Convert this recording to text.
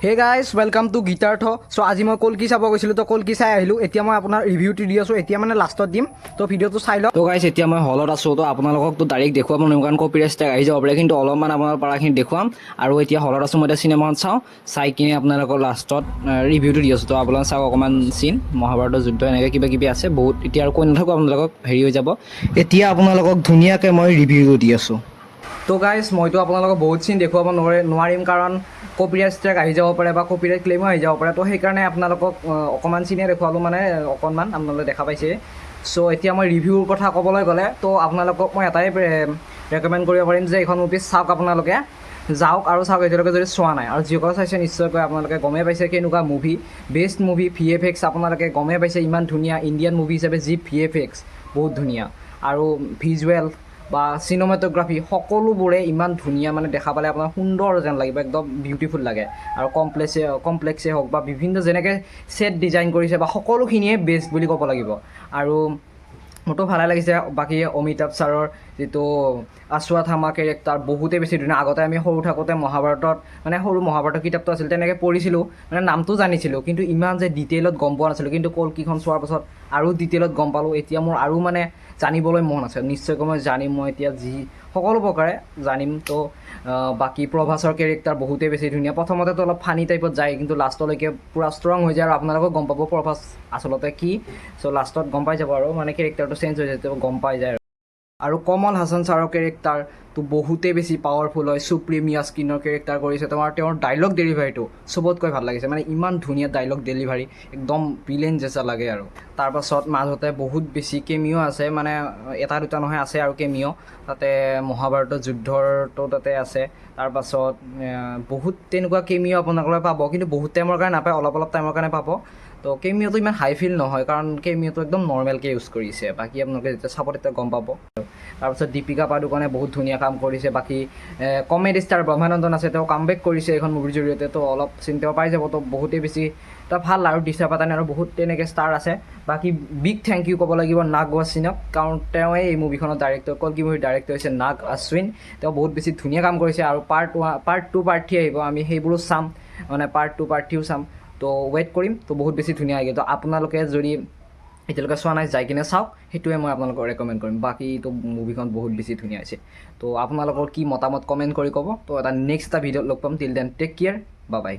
হে guys welcome to Geetartha. চ' আজি মই কলকি চাব গৈছিলোঁ, তো কলকি চাই আহিলোঁ। এতিয়া মই আপোনাৰ ৰিভিউটো দি আছোঁ, এতিয়া মানে লাষ্টত দিম, তো ভিডিঅ'টো চাই লওক। তো গাইজ এতিয়া মই হলত আছোঁ, তো আপোনালোকতো ডাইৰেক্ট দেখুৱাব নোৱাৰিম কাৰণ কপিৰাইট ষ্ট্ৰাইক আহি যাব পাৰে, কিন্তু অলপমান আপোনাৰ পাৰাখিনি দেখুৱাম। আৰু এতিয়া হলত আছোঁ, মই এতিয়া চিনেমাখন চাওঁ, চাই কিনে আপোনালোকৰ লাষ্টত ৰিভিউটো দি আছোঁ। তো আপোনালোকে চাওক অকণমান চিন, মহাভাৰতৰ যুদ্ধ এনেকৈ কিবা কিবি আছে বহুত। এতিয়া আৰু কৈ নাথাকোঁ, আপোনালোকক হেৰি হৈ যাব। এতিয়া আপোনালোকক ধুনীয়াকৈ মই ৰিভিউটো দি আছোঁ। তো গাইজ মইতো আপোনালোকক বহুত চিন দেখুৱাব নোৱাৰিম কাৰণ কপিৰাইট ষ্ট্ৰাইক আহি যাব পাৰে বা কপিৰাইট ক্লেইমো আহি যাব পাৰে। তো সেইকাৰণে আপোনালোকক অকণমান চিনে দেখুৱালোঁ, মানে অকণমান আপোনালোকে দেখা পাইছে। চ' এতিয়া মই ৰিভিউৰ কথা ক'বলৈ গ'লে তো আপোনালোকক মই এটাই ৰেকমেণ্ড কৰিব পাৰিম যে এইখন মুভি চাওক, আপোনালোকে যাওক আৰু চাওক এতিয়ালৈকে যদি চোৱা নাই। আৰু যিসকল চাইছে নিশ্চয়কৈ আপোনালোকে গমেই পাইছে কেনেকুৱা মুভি, বেষ্ট মুভি। VFX আপোনালোকে গমেই পাইছে ইমান ধুনীয়া ইণ্ডিয়ান মুভি হিচাপে যি VFX বহুত ধুনীয়া, আৰু ভিজুৱেল বা চিনেমাটোগ্ৰাফী সকলোবোৰে ইমান ধুনীয়া, মানে দেখা পালে আপোনাৰ সুন্দৰ যেন লাগিব, একদম বিউটিফুল লাগে। আৰু কমপ্লেক্সে হওক বা বিভিন্ন যেনেকৈ ছেট ডিজাইন কৰিছে বা সকলোখিনিয়ে বেষ্ট বুলি ক'ব লাগিব। আৰু মোৰতো ভালে লাগিছে। বাকী অমিতাভ ছাৰৰ যিটো অশ্বথামা কেৰেক্টাৰ বহুতেই বেছি ধুনীয়া। আগতে আমি সৰু থাকোঁতে মহাভাৰতত, মানে সৰু মহাভাৰতৰ কিতাপটো আছিল, তেনেকৈ পঢ়িছিলোঁ, মানে নামটো জানিছিলোঁ, কিন্তু ইমান যে ডিটেইলত গম পোৱা নাছিলোঁ। কিন্তু কলকিখন চোৱাৰ পাছত আৰু ডিটেইলত গম পালোঁ। এতিয়া মোৰ আৰু মানে জানিবলৈ মন আছে, নিশ্চয়কৈ মই জানিম, মই এতিয়া সকলো প্ৰকাৰে জানিম। তো বাকী প্ৰভাসৰ কেৰেক্টাৰ বহুতেই বেছি ধুনীয়া। প্ৰথমতেতো অলপ ফানী টাইপত যায়, কিন্তু লাষ্টলৈকে পূৰা ষ্ট্ৰং হৈ যায় আৰু আপোনালোকেও গম পাব প্ৰভাস আচলতে কি। চ' লাষ্টত গম পাই যাব আৰু মানে কেৰেক্টাৰটো চেঞ্জ হৈ যায়, গম পাই যায়। আৰু কমল হাছান ছাৰৰ কেৰেক্টাৰটো বহুতেই বেছি পাৱাৰফুল হয়। সুপ্ৰিম ইয়াস্কিনৰ কেৰেক্টাৰ কৰিছে, তেওঁৰ ডাইলগ ডেলিভাৰীটো চবতকৈ ভাল লাগিছে, মানে ইমান ধুনীয়া ডাইলগ ডেলিভাৰী, একদম ভিলেন যেচা লাগে। আৰু তাৰপাছত মাজতে বহুত বেছি কেমিঅ' আছে, মানে এটা দুটা নহয়, আছে আৰু কেমিঅ'। তাতে মহাভাৰতৰ যুদ্ধৰটো তাতে আছে। তাৰপাছত বহুত তেনেকুৱা কেমিঅ' আপোনালোকে পাব, কিন্তু বহুত টাইমৰ কাৰণে নাপায়, অলপ অলপ টাইমৰ কাৰণে পাব। তো কেমিঅ'টো ইমান হাই ফিল নহয় কাৰণ কেমিঅ'টো একদম নৰ্মেলকৈ ইউজ কৰিছে। বাকী আপোনালোকে যেতিয়া চাব তেতিয়া গম পাব। তাৰপিছত দীপিকা পাডুকনে বহুত ধুনীয়া কাম কৰিছে। বাকী কমেডি ষ্টাৰ ব্ৰহ্মানন্দন আছে, তেওঁ কামবেক কৰিছে এইখন মুভিৰ জৰিয়তে, তো অলপ চিন তেওঁ পাই যাব। তো বহুতেই বেছি এটা ভাল। আৰু দিশা পাটানী আৰু বহুত তেনেকৈ ষ্টাৰ আছে। বাকী বিগ থেংক ইউ ক'ব লাগিব নাগ ৱাচিনক, কাৰণ তেওঁৱে এই মুভিখনৰ ডাইৰেক্টৰ, কলকি মুভিৰ ডাইৰেক্টৰ হৈছে নাগ অশ্বিন। তেওঁ বহুত বেছি ধুনীয়া কাম কৰিছে। আৰু পাৰ্ট 2 পাৰ্ট 3 আহিব, আমি সেইবোৰো চাম, মানে পাৰ্ট 2 পাৰ্ট 3ও চাম। তো ৱেইট কৰিম। তো বহুত বেছি ধুনীয়া আহিব। তো আপোনালোকে যদি এতিয়ালৈকে চোৱা নাই, যাই কিনে চাওক, সেইটোৱে মই আপোনালোকক ৰেকমেণ্ড কৰিম। বাকীতো মুভিখন বহুত বেছি ধুনীয়া হৈছে। তো আপোনালোকৰ কি মতামত কমেণ্ট কৰি ক'ব। তো এটা নেক্সট এটা ভিডিঅ'ত লগ পাম। Till then take care, bye বাই।